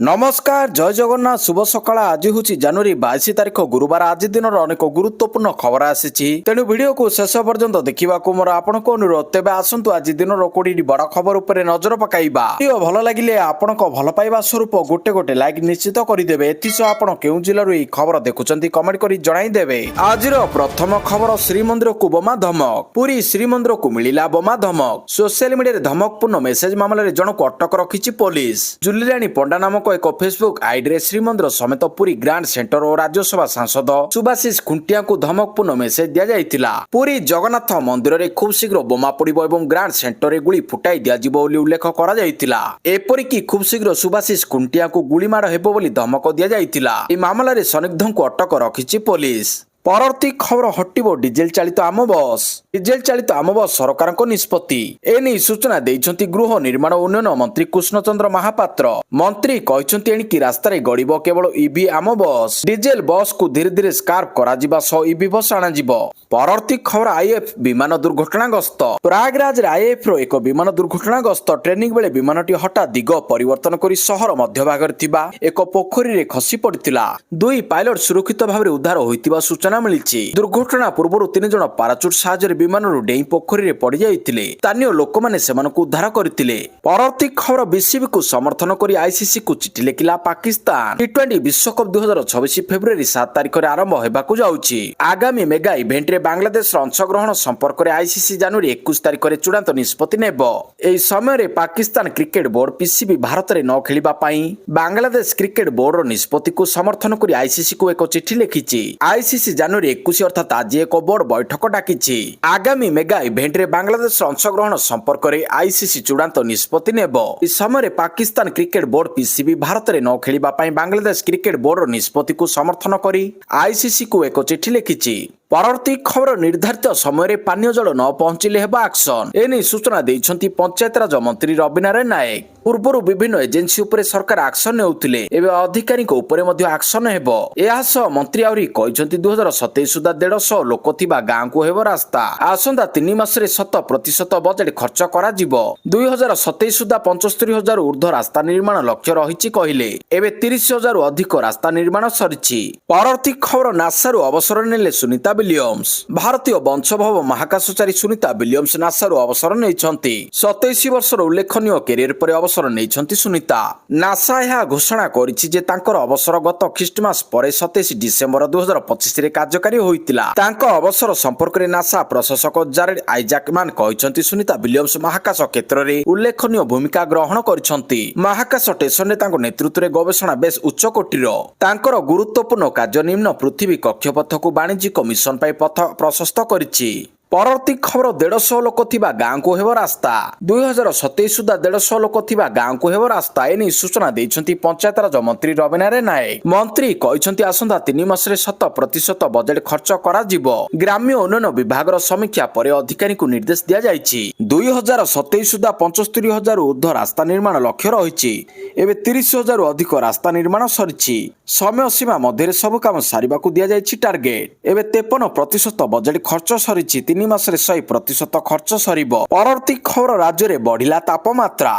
नमस्कार जय जगन्नाथ शुभ सकाळ आज हूँ जनवरी 22 तारिख गुरुवार आज दिन अनेक गुरुत्वपूर्ण खबर आसी तेणु वीडियो को शेष पर्यंत देखा मोर आपण को अनुरोध तेज आसतु आज दिन कोड़ी बड़ खबर उपर नजर पकाइबा वीडियो भल लगे आपण भल पाइबा स्वरूप गोटे गोटे लाइक निश्चित करदे एथिस आपण केउ जिल्लारू यह खबर देखुंत कमेंट कर जनईदेवे आज प्रथम खबर श्रीमंदिर को बोमा धमक पुरी श्रीमंदिर को मिला बोमा धमक सोशल मीडिया धमकपूर्ण मेसेज मामलें जनक अटक रखी पुलिस जुलिराणी पंडा नामक एक फेसबुक आईडी रे श्रीमंदिर समेत पुरी ग्रांड सेंटर और राज्यसभा सांसद सुभाषिष खुंटिया को धमकपूर्ण मेसेज दिया जाइतिला। पुरी जगन्नाथ मंदिर रे खूब शीघ्र बोमा पड़िबो एवं ग्रांड सेंटर रे गुली फुटाई दियाजिबो बोली उल्लेख करा जाइतिला। एपरिकी खूब शीघ्र सुभाषिष खुंटिया को गुली माड़ हेबो बोली धमक दिया जाइतिला। ए मामला रे संदिग्ध को अटक रखिछि पुलिस। परवर्ती खबर हटिबो डिजेल चालित आम बस डिजेल चालित आम बस सरकार निष्पत्ति एने सूचना देइछंती गृह निर्माण उन्नयन मंत्री कृष्णचंद्र महापात्र। मंत्री कहते एणिकी रास्ता गड़ब केवल ईवी आम बस डिजेल बस को धीरे धीरे स्कार्प करा सह ईवी बस आणाजिबो। परवर्ती खबर आईएफ विमान दुर्घटनाग्रस्त प्रयागराज आईएफ रो एक विमान दुर्घटनाग्रस्त ट्रेनिंग बेले विमानटी हठात दिग परिवर्तन करी शहर मध्यभागरे थिबा एक पोखरी रे खसी पड़ितिला। दुई पायलट सुरक्षित भाव उद्धार होइतिबा सूचना मिली। दुर्घटना पूर्व 3 जन पाराचुट साहाय्य विमान डेई पोखरी रे पड़ जाइतिले। स्थानीय लोक माने सेमानकु उद्धार करथिले। परवर्ती खबर बीसीबी को समर्थन करी आईसीसी को चिठी लिखिला पाकिस्तान। टी20 विश्वकप 2026 फेब्रुआरी 7 तारिख रे आरंभ हेबाकु जाउछि। आगामी मेगा इवेंट रे बांग्लादेश अंशग्रहण संपर्क में आईसीसी जनवरी 21 तारिख में चूड़ांत निष्पत्ति नेबो। एही समय रे Pakistan cricket board PCB Bharat रे न खेलिबा पई बांग्लादेश क्रिकेट बोर्ड रो निष्पत्ति को समर्थन करी आईसीसी को एक चिठी लिखिछि। आईसीसी जनवरी 21 अर्थात आज एक बोर्ड बैठक डाकिछि। आगामी मेगा इवेंट रे बांग्लादेश अंशग्रहण संपर्क में आईसीसी चूड़ांत निष्पत्ति नेबो। इस समय Pakistan cricket board PCB Bharat रे न खेलिबा पई बांग्लादेश क्रिकेट बोर्ड रो निष्पत्ति को समर्थन करी आईसीसी को एक चिठी लिखिछि। परवर्ती खबर निर्धारित समय पानीय जल न पहुंचले हेबा एक्शन एने सूचना देइछंती पंचायतराज मंत्री रवि नारायण नायक। पूर्व विभिन्न एजेंसी उपरे सरकार एक्शन नेउथिले एबे अधिकारी को उपरे मध्य एक्शन हेबो। एहा सह मंत्री आउरी कहिछंती 2027 सुधा 150 लोक थिबा गां को हेबो रास्ता आसंदा 3 मास रे 100% बजेट खर्च करा जिवो। 2027 सुधा 75,000 ऊर्ध्व रास्ता निर्माण लक्ष्य रहिछि कहिले एबे 30,000 अधिक रास्ता निर्माण सरिछि। परवर्ती खबर नासारू अवसर नेले सुनीता विलियम्स। भारतीय वंशोद्भव महाकाशचारी सुनीता विलियम्स नासारू अवसर नेइछंती। 27 वर्षर उल्लेखनीय कैरियर पर अवसर नेइछंती सुनीता। नासा यह घोषणा करिछि जे तांकर अवसर गत ख्रीष्टमास पर 27 डिसेंबर 2025 रे कार्यकारी होइतिला। तांको अवसर संपर्क रे नासा प्रशासक जारेड आइजाकमान कहिछंती सुनीता विलियम्स महाकाश क्षेत्र रे उल्लेखनीय भूमिका ग्रहण करिछंती। महाकाश स्टेशन रे तांको नेतृत्व रे गवेषणा बेस उच्च कोटिर। तांकर गुरुत्वपूर्ण कार्य निम्न पृथ्वी कक्षपथ को वाणिज्यिक मिशन पथ प्रशस्त करिछि। परवर्ती खबर 150 लोक थिबा गां को हेबो रास्ता 2027 सुधा 150 लोक थिबा गां को हेबो रास्ता एनी सूचना देइछंती पंचायतराज मंत्री रवि नारायण नायक। मंत्री कहिछंती आसंदा 3 मास रे 100% बजेट खर्च करा जिवो। ग्राम्य उन्नयन विभाग रो समीक्षा पर अधिकारी को निर्देश दिया जाइछि। 2027 सुधा 75,000 ऊर्ध्व रास्ता निर्माण लक्ष्य रहिछि एबे 30,000 अधिक रास्ता निर्माण सरिछि। समय सीमा मध्य सब काम सारिबा को दिया जाइछि टार्गेट एबे 53% बजेट खर्च सरिछि। 3 मास रे 100% खर्च सरिबो। परवर्ती खबर राज्य रे बढ़िला तापमात्रा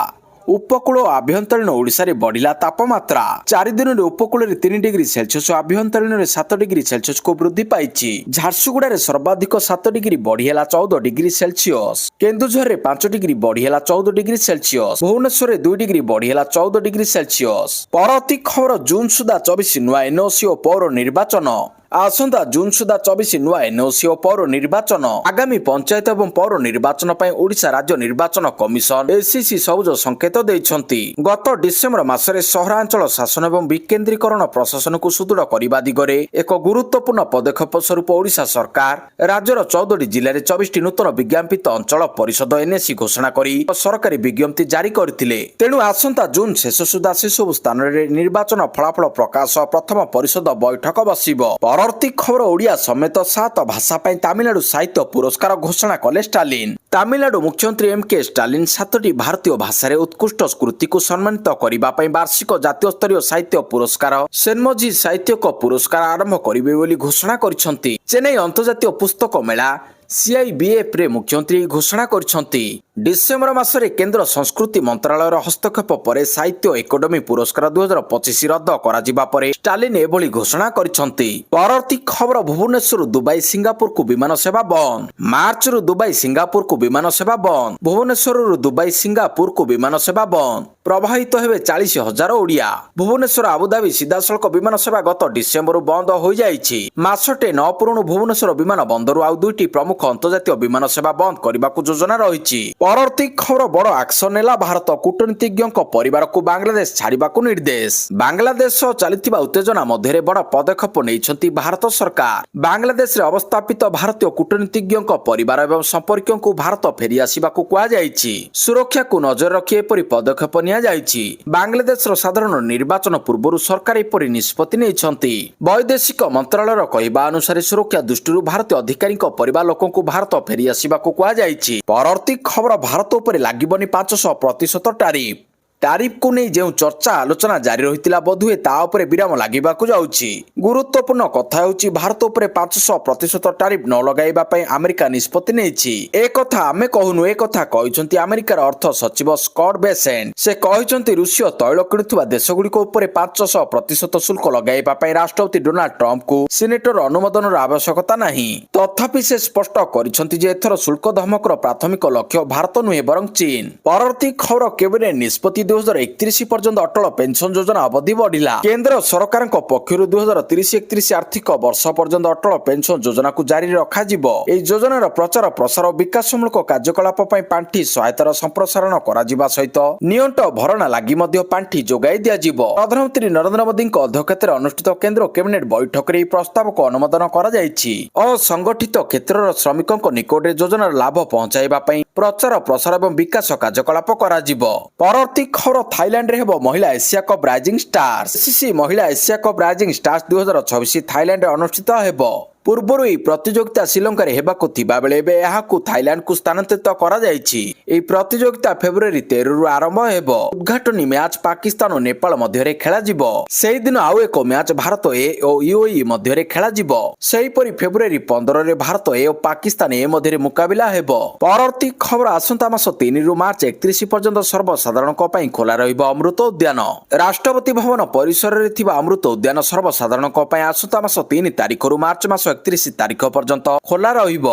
उपकूल और आभ्यंतरीण ओडिशा रे बढ़िला तापमात्रा 4 दिन रे उपकूल रे 3 डिग्री सेल्सियस आभ्यंतरीण रे 7 डिग्री सेल्सियस को वृद्धि पाइछि। झारसुगुड़ा रे सर्वाधिक 7 डिग्री बढ़िला 14 डिग्री सेल्सियस केन्दुझर रे 5 डिग्री बढ़िला 14 डिग्री सेल्सियस भुवनेश्वर रे 2 डिग्री बढ़िला 14 डिग्री सेल्सियस। परवर्ती खबर जून सुधा 24 नुआ एनओसी और पौर निर्वाचन आसंदा जून सुधा 24 नुआ एनओसी और पौर निर्वाचन आगामी पंचायत एवं पौर निर्वाचन पई ओडिशा राज्य निर्वाचन कमिशन एसीसी सबुज संकेत देइछंती। गत डिसेंबर मासरे सहरांचल शासन एवं विकेंद्रीकरण प्रशासन को सुदृढ़ करबा दिगरे एक गुरुत्वपूर्ण पदक्षेप स्वरूप ओडिशा सरकार राज्यर 14 जिले में 24 नूतन विज्ञापित अंचल परिषद एनएसी घोषणा करी सरकारी विज्ञप्ति जारी करथिले। तेणु आसंता जून शेष सुधा से सब स्थान रे निर्वाचन फलाफल प्रकाश प्रथम परिषद बैठक बसिबो। परवर्ती खबर ओडिया समेत 7 भाषा पई तमिलनाडु साहित्य पुरस्कार घोषणा कले स्टालिन। तमिलनाडु मुख्यमंत्री एमके स्टालिन 7टी भारतीय भाषा रे उत्कृष्ट स्कृति को सम्मानित करिबा पई वार्षिक जातीय स्तरीय साहित्य पुरस्कार सेनमोजी साहित्यिक पुरस्कार आरंभ करिवे बोली घोषणा करिसंती। चेन्नई अंतर्जातीय पुस्तक मेला CIBF ରେ ମୁଖ୍ୟମନ୍ତ୍ରୀ ଘୋଷଣା କରିଛନ୍ତି। ଡିସେମ୍ବର ମାସରେ କେନ୍ଦ୍ର ସଂସ୍କୃତି ମନ୍ତ୍ରାଳୟର ହସ୍ତକ୍ଷେପ ପରେ ସାହିତ୍ୟ ଏକାଡେମୀ ପୁରସ୍କାର 2025 ରଦ୍ଦ କରାଯିବା ପରେ ଷ୍ଟାଲିନ ଏଭଳି ଘୋଷଣା କରିଛନ୍ତି। ପରବର୍ତ୍ତୀ ଖବର ଭୁବନେଶ୍ୱରରୁ ଦୁବାଇ ସିଙ୍ଗାପୁରକୁ ବିମାନ ସେବା ବନ୍ଦ। ମାର୍ଚ୍ଚରୁ ଦୁବାଇ ସିଙ୍ଗାପୁରକୁ ବିମାନ ସେବା ବନ୍ଦ। ଭୁବନେଶ୍ୱରରୁ ଦୁବାଇ ସିଙ୍ଗାପୁରକୁ ବିମାନ ସେବା ବନ୍ଦ। ପ୍ରଭାବିତ ହେବେ 40,000 ଓଡ଼ିଆ। ଭୁବନେଶ୍ୱର ଆବୁଧାବି ସିଧାସଳଖ ବିମାନ ସେବା ଗତ ଡିସେମ୍ବରରୁ ବନ୍ଦ ହୋଇଯାଇଛି। ମାସଟେ ନ ପୂର୍ବରୁ ଭୁବନେଶ୍ୱର ବିମାନ ବନ୍ଦରରୁ ଆଉ ଦୁଇଟି ପ୍ରମୁଖ ଅନ୍ତର୍ଜାତୀୟ ବିମାନ ସେବା ବନ୍ଦ କରିବାକୁ ଯୋଜନା ରହିଛି। ପରବର୍ତ୍ତୀ ଖବର ବଡ଼ ଆକ୍ସନ ନେଲା ଭାରତ କୂଟନୀତିଜ୍ଞଙ୍କ ପରିବାରକୁ ବାଂଲାଦେଶ ଛାଡ଼ିବାକୁ ନିର୍ଦ୍ଦେଶ। ବାଂଲାଦେଶ ସହ ଚାଲିଥିବା ଉତ୍ତେଜନା ମଧ୍ୟରେ ବଡ଼ ପଦକ୍ଷେପ ନେଇଛନ୍ତି ଭାରତ ସରକାର। ବାଂଲାଦେଶରେ ଅବସ୍ଥାପିତ ଭାରତୀୟ କୂଟନୀତିଜ୍ଞଙ୍କ ପରିବାର ଏବଂ ସମ୍ପର୍କୀୟଙ୍କୁ ଭାରତ ଫେରିଆସିବାକୁ କୁହାଯାଇଛି। ସୁରକ୍ଷାକୁ ନଜର ରଖି ଏପରି ପଦକ୍ଷେପ ନିଆଯାଇଛି। ବାଂଲାଦେଶର ସାଧାରଣ ନିର୍ବାଚନ ପୂର୍ବରୁ ସରକାର ଏପରି ନିଷ୍ପତ୍ତି ନେଇଛନ୍ତି। ବୈଦେଶିକ ମନ୍ତ୍ରାଳୟର କହିବା ଅନୁସାରେ ସୁରକ୍ଷା ଦୃଷ୍ଟିରୁ ଭାରତୀୟ ଅଧିକାରୀଙ୍କ ପରିବାର ଲୋକଙ୍କୁ ଭାରତ ଫେରିଆସିବାକୁ କୁହାଯାଇଛି। ପରବର୍ତ୍ତୀ ଖବର ଭାରତ ଉପରେ ଲାଗିବନି 500% ଟାରିଫ। ଟାରିଫକୁ ନେଇ ଯେଉଁ ଚର୍ଚ୍ଚା ଆଲୋଚନା ଜାରି ରହିଥିଲା ବୋଧହୁଏ ତା ଉପରେ ବିରାମ ଲାଗିବାକୁ ଯାଉଛି। ଗୁରୁତ୍ୱପୂର୍ଣ୍ଣ କଥା ହେଉଛି ଭାରତ ଉପରେ 500% ଟାରିଫ ନ ଲଗାଇବା ପାଇଁ ଆମେରିକା ନିଷ୍ପତ୍ତି ନେଇଛି। ଏକଥା ଆମେ କହୁନୁ, ଏକଥା କହିଛନ୍ତି ଆମେରିକାର ଅର୍ଥ ସଚିବ ସ୍କଟ୍ ବେସେଣ୍ଟ। ସେ କହିଛନ୍ତି ରୁଷୀୟ ତୈଳ କିଣୁଥିବା ଦେଶଗୁଡ଼ିକ ଉପରେ 500% ଶୁଳ୍କ ଲଗାଇବା ପାଇଁ ରାଷ୍ଟ୍ରପତି ଡୋନାଲ୍ଡ ଟ୍ରମ୍ପଙ୍କୁ ସିନେଟର ଅନୁମୋଦନର ଆବଶ୍ୟକତା ନାହିଁ। ତଥାପି ସେ ସ୍ପଷ୍ଟ କରିଛନ୍ତି ଯେ ଏଥର ଶୁଳ୍କ ଧମକର ପ୍ରାଥମିକ ଲକ୍ଷ୍ୟ ଭାରତ ନୁହେଁ ବରଂ ଚୀନ। ପରବର୍ତ୍ତୀ ଖବର କ୍ୟାବିନେଟ ନିଷ୍ପତ୍ତି 2031 ପର୍ଯ୍ୟନ୍ତ ଅଟଳ ପେନସନ ଯୋଜନା ଅବଧି ବଢିଲା। କେନ୍ଦ୍ର ସରକାରଙ୍କ ପକ୍ଷରୁ 2030-31 ଆର୍ଥିକ ବର୍ଷ ପର୍ଯ୍ୟନ୍ତ ଅଟଳ ପେନସନ ଯୋଜନାକୁ ଜାରି ରଖାଯିବ। ଏହି ଯୋଜନାର ପ୍ରଚାର ପ୍ରସାର ଓ ବିକାଶମୂଳକ କାର୍ଯ୍ୟକଳାପ ପାଇଁ ପାଣ୍ଠି ସହାୟତାର ସମ୍ପ୍ରସାରଣ କରାଯିବା ସହିତ ନିଅଣ୍ଟ ଭରଣା ଲାଗି ମଧ୍ୟ ପାଣ୍ଠି ଯୋଗାଇ ଦିଆଯିବ। ପ୍ରଧାନମନ୍ତ୍ରୀ ନରେନ୍ଦ୍ର ମୋଦିଙ୍କ ଅଧ୍ୟକ୍ଷତାରେ ଅନୁଷ୍ଠିତ କେନ୍ଦ୍ର କ୍ୟାବିନେଟ ବୈଠକରେ ଏହି ପ୍ରସ୍ତାବକୁ ଅନୁମୋଦନ କରାଯାଇଛି। ଅସଂଗଠିତ କ୍ଷେତ୍ରର ଶ୍ରମିକଙ୍କ ନିକଟରେ ଯୋଜନାର ଲାଭ ପହଞ୍ଚାଇବା ପାଇଁ ପ୍ରଚାର ପ୍ରସାର ଏବଂ ବିକାଶ କାର୍ଯ୍ୟକଳାପ କରାଯିବ। ପରବର୍ତ୍ତୀ ଖବର ଥାଇଲାଣ୍ଡରେ ହେବ ମହିଳା Asia cup rising stars. ACC ମହିଳା ଏସିଆ କପ୍ ରାଇଜିଂ ଷ୍ଟାର୍ସ 2026 ଥାଇଲାଣ୍ଡରେ ଅନୁଷ୍ଠିତ ହେବ। ପୂର୍ବରୁ ଏହି ପ୍ରତିଯୋଗିତା ଶ୍ରୀଲଙ୍କାରେ ହେବାକୁ ଥିବା ବେଳେ ଏବେ ଏହାକୁ ଥାଇଲାଣ୍ଡକୁ ସ୍ଥାନାନ୍ତରିତ କରାଯାଇଛି। ଏହି ପ୍ରତିଯୋଗିତା ଫେବୃଆରୀ 13ରୁ ଆରମ୍ଭ ହେବ। ଉଦ୍ଘାଟନୀ ମ୍ୟାଚ୍ ପାକିସ୍ତାନ ଓ ନେପାଳ ମଧ୍ୟରେ ଖେଳାଯିବ। ସେହିଦିନ ଆଉ ଏକ ମ୍ୟାଚ୍ ଭାରତ ଏ ଓ UAE ମଧ୍ୟରେ ଖେଳାଯିବ। ସେହିପରି ଫେବୃଆରୀ 15ରେ ଭାରତ ଏ ଓ ପାକିସ୍ତାନ ଏ ମଧ୍ୟରେ ମୁକାବିଲା ହେବ। ପରବର୍ତ୍ତୀ ଖବର ଆସନ୍ତା ମାସ 3ରୁ ମାର୍ଚ୍ଚ 31 ପର୍ଯ୍ୟନ୍ତ ସର୍ବସାଧାରଣଙ୍କ ପାଇଁ ଖୋଲା ରହିବ ଅମୃତ ଉଦ୍ୟାନ। ରାଷ୍ଟ୍ରପତି ଭବନ ପରିସରରେ ଥିବା ଅମୃତ ଉଦ୍ୟାନ ସର୍ବସାଧାରଣଙ୍କ ପାଇଁ ଆସନ୍ତା ମାସ 3 ତାରିଖରୁ ମାର୍ଚ୍ଚ ମାସ 31 ତାରିଖ ପର୍ଯ୍ୟନ୍ତ ଖୋଲା ରହିବ।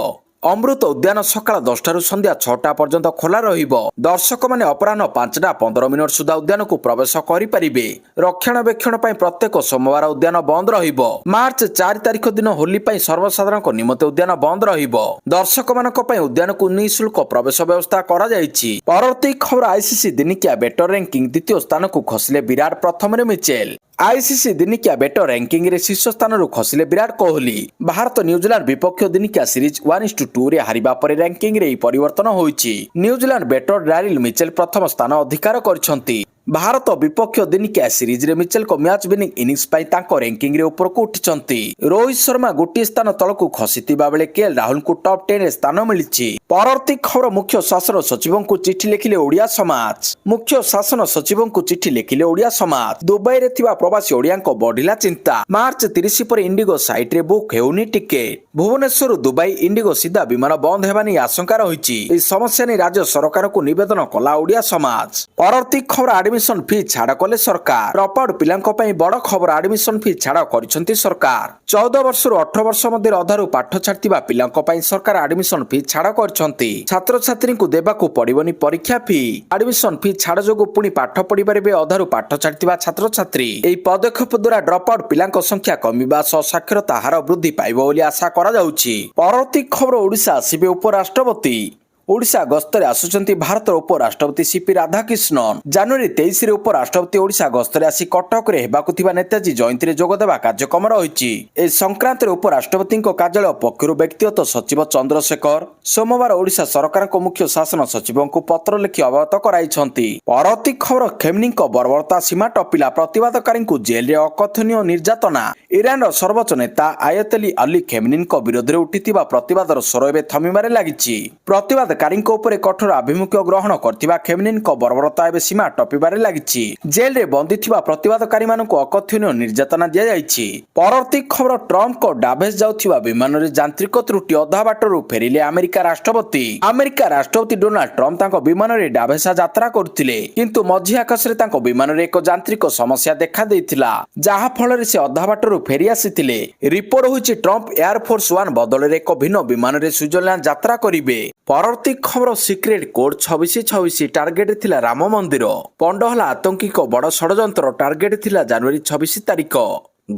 ଅମୃତ ଉଦ୍ୟାନ ସକାଳ 10ଟାରୁ ସନ୍ଧ୍ୟା 6ଟା ପର୍ଯ୍ୟନ୍ତ ଖୋଲା ରହିବ। ଦର୍ଶକମାନେ ଅପରାହ୍ନ 5:15 ସୁଦ୍ଧା ଉଦ୍ୟାନକୁ ପ୍ରବେଶ କରିପାରିବେ। ରକ୍ଷଣାବେକ୍ଷଣ ପାଇଁ ପ୍ରତ୍ୟେକ ସୋମବାର ଉଦ୍ୟାନ ବନ୍ଦ ରହିବ। ମାର୍ଚ୍ଚ 4 ତାରିଖ ଦିନ ହୋଲି ପାଇଁ ସର୍ବସାଧାରଣଙ୍କ ନିମନ୍ତେ ଉଦ୍ୟାନ ବନ୍ଦ ରହିବ। ଦର୍ଶକମାନଙ୍କ ପାଇଁ ଉଦ୍ୟାନକୁ ନିଃଶୁଳ୍କ ପ୍ରବେଶ ବ୍ୟବସ୍ଥା କରାଯାଇଛି। ପରବର୍ତ୍ତୀ ଖବର ICC ଦିନିକିଆ ବେଟର ର୍ୟାଙ୍କିଂ ଦ୍ୱିତୀୟ ସ୍ଥାନକୁ ଖସିଲେ ବିରାଟ, ପ୍ରଥମରେ ମିଚେଲ। ICC ଦିନିକିଆ ବେଟର ର୍ୟାଙ୍କିଂରେ ଶୀର୍ଷ ସ୍ଥାନରୁ ଖସିଲେ ବିରାଟ କୋହଲି। ଭାରତ ନ୍ୟୁଜିଲାଣ୍ଡ ବିପକ୍ଷ ଦିନିକିଆ ସିରିଜ 1-2ରେ ହାରିବା ପରେ ର୍ୟାଙ୍କିଂରେ ଏହି ପରିବର୍ତ୍ତନ ହୋଇଛି। ନ୍ୟୁଜିଲାଣ୍ଡ ବେଟର ଡାରିଲ ମିଚେଲ ପ୍ରଥମ ସ୍ଥାନ ଅଧିକାର କରିଛନ୍ତି। ଭାରତ ବିପକ୍ଷ ଦିନିକିଆ ସିରିଜରେ ମିଚେଲଙ୍କ ମ୍ୟାଚ୍ ୱିନିଂ ଇନିଂସ ପାଇଁ ତାଙ୍କ ର୍ୟାଙ୍କିଂରେ ଉପରକୁ ଉଠିଛନ୍ତି। ରୋହିତ ଶର୍ମା ଗୋଟିଏ ସ୍ଥାନ ତଳକୁ ଖସିଥିବା ବେଳେ KL ରାହୁଲଙ୍କୁ ଟପ୍ 10ରେ ସ୍ଥାନ ମିଳିଛି। ପରବର୍ତ୍ତୀ ଖବର ମୁଖ୍ୟ ଶାସନ ସଚିବଙ୍କୁ ଚିଠି ଲେଖିଲେ ଓଡ଼ିଆ ସମାଜ। ମୁଖ୍ୟ ଶାସନ ସଚିବଙ୍କୁ ଚିଠି ଲେଖିଲେ ଓଡ଼ିଆ ସମାଜ। ଦୁବାଇରେ ଥିବା ପ୍ରବାସୀ ଓଡ଼ିଆଙ୍କ ବଢିଲା ଚିନ୍ତା। ମାର୍ଚ୍ଚ 30 ପରେ ଇଣ୍ଡିଗୋ ସାଇଟରେ ବୁକ୍ ହେଉନି ଟିକେଟ। ଭୁବନେଶ୍ୱରରୁ ଦୁବାଇ ଇଣ୍ଡିଗୋ ସିଧା ବିମାନ ବନ୍ଦ ହେବା ନେଇ ଆଶଙ୍କା ରହିଛି। ଏହି ସମସ୍ୟା ନେଇ ରାଜ୍ୟ ସରକାରଙ୍କୁ ନିବେଦନ କଲା ଓଡ଼ିଆ ସମାଜ। ପରବର୍ତ୍ତୀ ଖବର ଆଡମିସନ ଫି ଛାଡ଼ କଲେ ସରକାର। ଡ୍ରପଆଉଟ୍ ପିଲାଙ୍କ ପାଇଁ ବଡ଼ ଖବର, ଆଡମିସନ ଫି ଛାଡ଼ କରିଛନ୍ତି ସରକାର। 14 ବର୍ଷରୁ 18 ବର୍ଷ ମଧ୍ୟରେ ଅଧାରୁ ପାଠ ଛାଡ଼ିଥିବା ପିଲାଙ୍କ ପାଇଁ ସରକାର ଆଡମିସନ ଫି ଛାଡ଼ କରିଛନ୍ତି। ଛାତ୍ରଛାତ୍ରୀଙ୍କୁ ଦେବାକୁ ପଡ଼ିବନି ପରୀକ୍ଷା ଫି। ଆଡମିସନ ଫି ଛାଡ଼ ଯୋଗୁଁ ପୁଣି ପାଠ ପଢ଼ିପାରିବେ ଅଧାରୁ ପାଠ ଛାଡ଼ିଥିବା ଛାତ୍ରଛାତ୍ରୀ। ଏହି ପଦକ୍ଷେପ ଦ୍ୱାରା ଡ୍ରପଆଉଟ୍ ପିଲାଙ୍କ ସଂଖ୍ୟା କମିବା ସହ ସାକ୍ଷରତା ହାର ବୃଦ୍ଧି ପାଇବ ବୋଲି ଆଶା କରାଯାଉଛି। ପରବର୍ତ୍ତୀ ଖବର ଓଡ଼ିଶା ଆସିବେ ଉପରାଷ୍ଟ୍ରପତି। ଓଡ଼ିଶା ଗସ୍ତରେ ଆସୁଛନ୍ତି ଭାରତର ଉପରାଷ୍ଟ୍ରପତି CP ରାଧାକ୍ରିଷ୍ଣନ। ଜାନୁଆରୀ 23ରେ ଉପରାଷ୍ଟ୍ରପତି ଓଡ଼ିଶା ଗସ୍ତରେ ଆସି କଟକରେ ହେବାକୁ ଥିବା ନେତାଜୀ ଜୟନ୍ତୀରେ ଯୋଗଦେବା କାର୍ଯ୍ୟକ୍ରମ ରହିଛି। ଏହି ସଂକ୍ରାନ୍ତରେ ଉପରାଷ୍ଟ୍ରପତିଙ୍କ କାର୍ଯ୍ୟାଳୟ ପକ୍ଷରୁ ବ୍ୟକ୍ତିଗତ ସଚିବ ଚନ୍ଦ୍ରଶେଖର ସୋମବାର ଓଡ଼ିଶା ସରକାରଙ୍କ ମୁଖ୍ୟ ଶାସନ ସଚିବଙ୍କୁ ପତ୍ର ଲେଖି ଅବଗତ କରାଇଛନ୍ତି। ପରବର୍ତ୍ତୀ ଖବର ଖେମ୍ନିଙ୍କ ବର୍ବରତା ସୀମା ଟପିଲା, ପ୍ରତିବାଦକାରୀଙ୍କୁ ଜେଲରେ ଅକଥନୀୟ ନିର୍ଯାତନା। ଇରାନର ସର୍ବୋଚ୍ଚ ନେତା ଆୟତଲି ଅଲି ଖେମ୍ନିଙ୍କ ବିରୋଧରେ ଉଠିଥିବା ପ୍ରତିବାଦର ସ୍ୱର ଏବେ ଥମିବାରେ ଲାଗିଛି। ପ୍ରତିବାଦ ପ୍ରତିବାଦକାରୀଙ୍କ ଉପରେ କଠୋର ଆଭିମୁଖ୍ୟ ଗ୍ରହଣ କରିଥିବା ଖେମନେଇଙ୍କ ବର୍ବରତା ଏବେ ସୀମା ଟପିବାରେ ଲାଗିଛି। ଜେଲରେ ବନ୍ଦୀ ଥିବା ପ୍ରତିବାଦକାରୀମାନଙ୍କୁ ଅକଥନୀୟ ନିର୍ଯାତନା ଦିଆଯାଇଛି। ପରବର୍ତ୍ତୀ ଖବର, ଟ୍ରମ୍ପଙ୍କ ଡାଭୋସ୍ ଯାଉଥିବା ବିମାନରେ ଯାନ୍ତ୍ରିକ ତ୍ରୁଟି, ଅଧା ବାଟରୁ ଫେରିଲେ ଆମେରିକା ରାଷ୍ଟ୍ରପତି। ଆମେରିକା ରାଷ୍ଟ୍ରପତି ଡୋନାଲ୍ଡ ଟ୍ରମ୍ପ ତାଙ୍କ ବିମାନରେ ଡାଭୋସ୍ ଯାତ୍ରା କରୁଥିଲେ, କିନ୍ତୁ ମଝି ଆକାଶରେ ତାଙ୍କ ବିମାନରେ ଏକ ଯାନ୍ତ୍ରିକ ସମସ୍ୟା ଦେଖାଦେଇଥିଲା, ଯାହା ଫଳରେ ସେ ଅଧା ବାଟରୁ ଫେରି ଆସିଥିଲେ। ରିପୋର୍ଟ ହୋଇଛି ଟ୍ରମ୍ପ ଏୟାରଫୋର୍ସ ୱାନ୍ ବଦଳରେ ଏକ ଭିନ୍ନ ବିମାନରେ ସୁଇଜରଲ୍ୟାଣ୍ଡ ଯାତ୍ରା କରିବେ। ପରବର୍ତ୍ତୀ ଖବର, ସିକ୍ରେଟ କୋଡ୍ 2626 ଟାର୍ଗେଟ ଥିଲା ରାମ ମନ୍ଦିର। ପଣ୍ଡ ହେଲା ଆତଙ୍କୀଙ୍କ ବଡ଼ ଷଡ଼ଯନ୍ତ୍ର। ଟାର୍ଗେଟ ଥିଲା ଜାନୁଆରୀ 26 ତାରିଖ।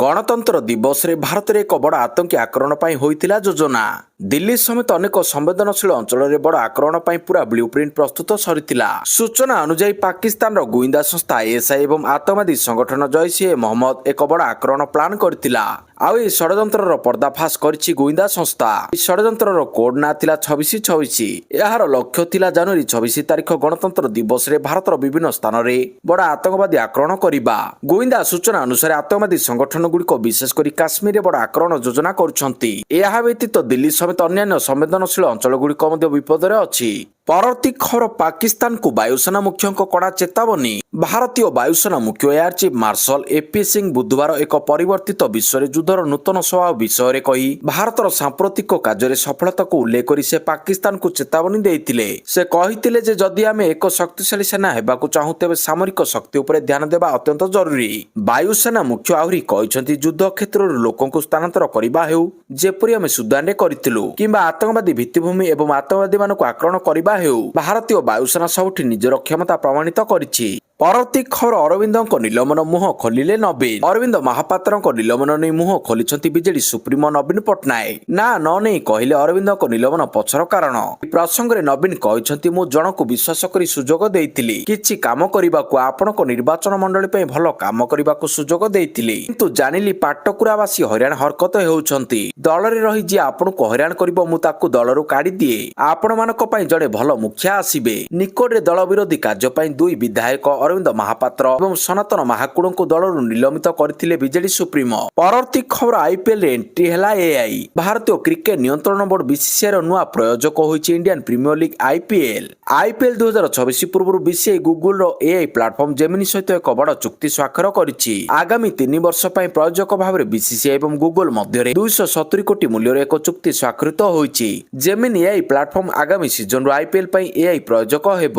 ଗଣତନ୍ତ୍ର ଦିବସରେ ଭାରତରେ ଏକ ବଡ଼ ଆତଙ୍କୀ ଆକ୍ରମଣ ପାଇଁ ହୋଇଥିଲା ଯୋଜନା। ଦିଲ୍ଲୀ ସମେତ ଅନେକ ସମ୍ବେଦନଶୀଳ ଅଞ୍ଚଳରେ ବଡ଼ ଆକ୍ରମଣ ପାଇଁ ପୁରା ବ୍ଲୁପ୍ରିଣ୍ଟ ପ୍ରସ୍ତୁତ ସରିଥିଲା। ସୂଚନା ଅନୁଯାୟୀ ପାକିସ୍ତାନର ଗୁଇନ୍ଦା ସଂସ୍ଥା ISI ଏବଂ ଆତଙ୍କବାଦୀ ସଂଗଠନ ଜୈଶ-ଇ ମହମ୍ମଦ ଏକ ବଡ଼ ଆକ୍ରମଣ ପ୍ଲାନ୍ କରିଥିଲା। ଆଉ ଏହି ଷଡ଼ଯନ୍ତ୍ରର ପର୍ଦ୍ଦାଫାଶ କରିଛି ଗୁଇନ୍ଦା ସଂସ୍ଥା। ଏହି ଷଡ଼ଯନ୍ତ୍ରର କୋଡ୍ ନାଁ ଥିଲା 2626। ଏହାର ଲକ୍ଷ୍ୟ ଥିଲା ଜାନୁଆରୀ 26 ତାରିଖ ଗଣତନ୍ତ୍ର ଦିବସରେ ଭାରତର ବିଭିନ୍ନ ସ୍ଥାନରେ ବଡ଼ ଆତଙ୍କବାଦୀ ଆକ୍ରମଣ କରିବା। ଗୁଇନ୍ଦା ସୂଚନା ଅନୁସାରେ ଆତଙ୍କବାଦୀ ସଂଗଠନଗୁଡ଼ିକ ବିଶେଷ କରି କାଶ୍ମୀରରେ ବଡ଼ ଆକ୍ରମଣ ଯୋଜନା କରୁଛନ୍ତି। ଏହା ବ୍ୟତୀତ ଦିଲ୍ଲୀ ସମେତ ଅନ୍ୟାନ୍ୟ ସମ୍ବେଦନଶୀଳ ଅଞ୍ଚଳଗୁଡ଼ିକ ମଧ୍ୟ ବିପଦରେ ଅଛି। ପରବର୍ତ୍ତୀ ଖବର, ପାକିସ୍ତାନକୁ ବାୟୁସେନା ମୁଖ୍ୟଙ୍କ କଡ଼ା ଚେତାବନୀ। ଭାରତୀୟ ବାୟୁସେନା ମୁଖ୍ୟ air chief marshal AP Singh ବୁଧବାର ଏକ ପରିବର୍ତ୍ତିତ ବିଶ୍ୱରେ ଯୁଦ୍ଧର ନୂତନ ସ୍ୱଭାବ ବିଷୟରେ କହି ଭାରତର ସାମ୍ପ୍ରତିକ କାର୍ଯ୍ୟରେ ସଫଳତାକୁ ଉଲ୍ଲେଖ କରି ସେ ପାକିସ୍ତାନକୁ ଚେତାବନୀ ଦେଇଥିଲେ। ସେ କହିଥିଲେ ଯେ ଯଦି ଆମେ ଏକ ଶକ୍ତିଶାଳୀ ସେନା ହେବାକୁ ଚାହୁଁ ତେବେ ସାମରିକ ଶକ୍ତି ଉପରେ ଧ୍ୟାନ ଦେବା ଅତ୍ୟନ୍ତ ଜରୁରୀ। ବାୟୁସେନା ମୁଖ୍ୟ ଆହୁରି କହିଛନ୍ତି, ଯୁଦ୍ଧ କ୍ଷେତ୍ରରୁ ଲୋକଙ୍କୁ ସ୍ଥାନାନ୍ତର କରିବା ହେଉ, ଯେପରି ଆମେ ସୁଦାନରେ କରିଥିଲୁ, କିମ୍ବା ଆତଙ୍କବାଦୀ ଭିତ୍ତିଭୂମି ଏବଂ ଆତଙ୍କବାଦୀମାନଙ୍କୁ ଆକ୍ରମଣ କରିବା ହେଉ, ଭାରତୀୟ ବାୟୁସେନା ସବୁଠି ନିଜର କ୍ଷମତା ପ୍ରମାଣିତ କରିଛି। ପରବର୍ତ୍ତୀ ଖବର, ଅରବିନ୍ଦଙ୍କ ନିଲମ୍ବନ ମୁହଁ ଖୋଲିଲେ ନବୀନ। ଅରବିନ୍ଦ ମହାପାତ୍ରଙ୍କ ନିଲମ୍ବନ ନେଇ ମୁହଁ ଖୋଲିଛନ୍ତି ବିଜେଡି ସୁପ୍ରିମୋ ନବୀନ ପଟ୍ଟନାୟକ। ନା ନ ନେଇ କହିଲେ ଅରବିନ୍ଦଙ୍କ ନିଲମ୍ବନ ପଛର କାରଣ। ଏହି ପ୍ରସଙ୍ଗରେ ନବୀନ କହିଛନ୍ତି, ମୁଁ ଜଣକୁ ବିଶ୍ୱାସ କରି ସୁଯୋଗ ଦେଇଥିଲି କିଛି କାମ କରିବାକୁ, ଆପଣଙ୍କ ନିର୍ବାଚନ ମଣ୍ଡଳୀ ପାଇଁ ଭଲ କାମ କରିବାକୁ ସୁଯୋଗ ଦେଇଥିଲି, କିନ୍ତୁ ଜାଣିଲି ପାଟକୁରାବାସୀ ହଇରାଣ ହରକତ ହେଉଛନ୍ତି। ଦଳରେ ରହି ଯିଏ ଆପଣଙ୍କୁ ହଇରାଣ କରିବ ମୁଁ ତାକୁ ଦଳରୁ କାଢିଦିଏ। ଆପଣମାନଙ୍କ ପାଇଁ ଜଣେ ଭଲ ମୁଖିଆ ଆସିବେ। ନିକଟରେ ଦଳ ବିରୋଧୀ କାର୍ଯ୍ୟ ପାଇଁ 2 ବିଧାୟକ ଅରବିନ୍ଦ ମହାପାତ୍ର ଏବଂ ସନାତନ ମହାକୁଡ଼ଙ୍କୁ ଦଳରୁ ନିଲମ୍ବିତ କରିଥିଲେ ବିଜେଡି ସୁପ୍ରିମୋ। ପରବର୍ତ୍ତୀ ଖବର, IPL ରେ ଏଣ୍ଟ୍ରି ହେଲା AI। ଭାରତୀୟ କ୍ରିକେଟ ନିୟନ୍ତ୍ରଣ ବୋର୍ଡ BCCI ର ନୂଆ ପ୍ରୟୋଜକ ହୋଇଛି Indian premier league IPL। IPL 2024 ପୂର୍ବରୁ BCCI ଗୁଗୁଲର AI ପ୍ଲାଟଫର୍ମ ଜେମିନି ସହିତ ଏକ ବଡ଼ ଚୁକ୍ତି ସ୍ୱାକ୍ଷର କରିଛି। ଆଗାମୀ 3 ବର୍ଷ ପାଇଁ ପ୍ରୟୋଜକ ଭାବରେ BCCI ଏବଂ ଗୁଗୁଲ ମଧ୍ୟରେ 270 କୋଟି ମୂଲ୍ୟର ଏକ ଚୁକ୍ତି ସ୍ୱାକ୍ଷରିତ ହୋଇଛି। ଜେମିନି AI ପ୍ଲାଟଫର୍ମ ଆଗାମୀ ସିଜନରୁ IPL ପାଇଁ AI ପ୍ରୟୋଜକ ହେବ।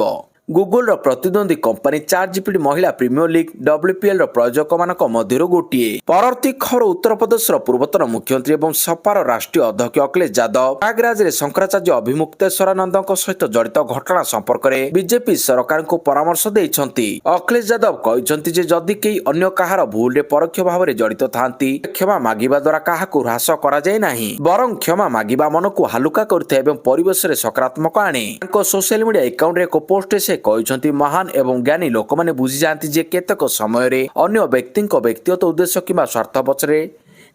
ଗୁଗୁଲର ପ୍ରତିଦ୍ୱନ୍ଦ୍ୱୀ କମ୍ପାନୀ ChatGPT ମହିଳା ପ୍ରିମିୟର ଲିଗ୍ WPL ର ପ୍ରୟୋଜକମାନଙ୍କ ମଧ୍ୟରୁ ଗୋଟିଏ। ପରବର୍ତ୍ତୀ ଖବର, ଉତ୍ତରପ୍ରଦେଶର ପୂର୍ବତନ ମୁଖ୍ୟମନ୍ତ୍ରୀ ଏବଂ ସପାର ରାଷ୍ଟ୍ରୀୟ ଅଧ୍ୟକ୍ଷ ଅଖିଳେଶ ଯାଦବ ପ୍ରୟାଗରାଜରେ ଶଙ୍କରାଚାର୍ଯ୍ୟ ଅଭିମୁକ୍ତେଶ୍ୱରାନନ୍ଦଙ୍କ ସହିତ ଜଡ଼ିତ ଘଟଣା ସମ୍ପର୍କରେ ବିଜେପି ସରକାରଙ୍କୁ ପରାମର୍ଶ ଦେଇଛନ୍ତି। ଅଖିଳେଶ ଯାଦବ କହିଛନ୍ତି ଯେ ଯଦି କେହି ଅନ୍ୟ କାହାର ଭୁଲରେ ପରୋକ୍ଷ ଭାବରେ ଜଡ଼ିତ ଥାନ୍ତି, କ୍ଷମା ମାଗିବା ଦ୍ୱାରା କାହାକୁ ହ୍ରାସ କରାଯାଏ ନାହିଁ, ବରଂ କ୍ଷମା ମାଗିବା ମନକୁ ହାଲୁକା କରିଥାଏ ଏବଂ ପରିବେଶରେ ସକାରାତ୍ମକ ଆଣେ। ତାଙ୍କ ସୋସିଆଲ ମିଡିଆ ଆକାଉଣ୍ଟରେ ଏକ ପୋଷ୍ଟରେ ସେ କହିଛନ୍ତି, ମହାନ ଏବଂ ଜ୍ଞାନୀ ଲୋକମାନେ ବୁଝିଯାଆନ୍ତି ଯେ କେତେକ ସମୟରେ ଅନ୍ୟ ବ୍ୟକ୍ତିଙ୍କ ବ୍ୟକ୍ତିଗତ ଉଦ୍ଦେଶ୍ୟ କିମ୍ବା ସ୍ୱାର୍ଥ ପଛରେ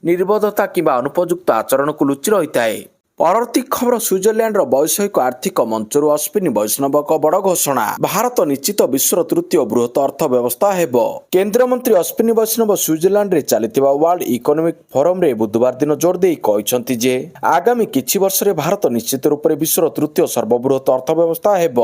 ନିର୍ବୋଧତା କିମ୍ବା ଅନୁପଯୁକ୍ତ ଆଚରଣକୁ ଲୁଚି ରହିଥାଏ। ପରବର୍ତ୍ତୀ ଖବର, ସୁଇଜରଲ୍ୟାଣ୍ଡର ବୈଷୟିକ ଆର୍ଥିକ ମଞ୍ଚରୁ ଅଶ୍ୱିନୀ ବୈଷ୍ଣବଙ୍କ ବଡ଼ ଘୋଷଣା। ଭାରତ ନିଶ୍ଚିତ ବିଶ୍ୱର ତୃତୀୟ ବୃହତ ଅର୍ଥ ବ୍ୟବସ୍ଥା ହେବ। କେନ୍ଦ୍ରମନ୍ତ୍ରୀ ଅଶ୍ୱିନୀ ବୈଷ୍ଣବ ସୁଇଜରଲ୍ୟାଣ୍ଡରେ ଚାଲିଥିବା ୱାର୍ଲଡ ଇକୋନୋମିକ ଫୋରମରେ ବୁଧବାର ଦିନ ଜୋର ଦେଇ କହିଛନ୍ତି ଯେ ଆଗାମୀ କିଛି ବର୍ଷରେ ଭାରତ ନିଶ୍ଚିତ ରୂପରେ ବିଶ୍ୱର ତୃତୀୟ ସର୍ବବୃହତ ଅର୍ଥ ବ୍ୟବସ୍ଥା ହେବ।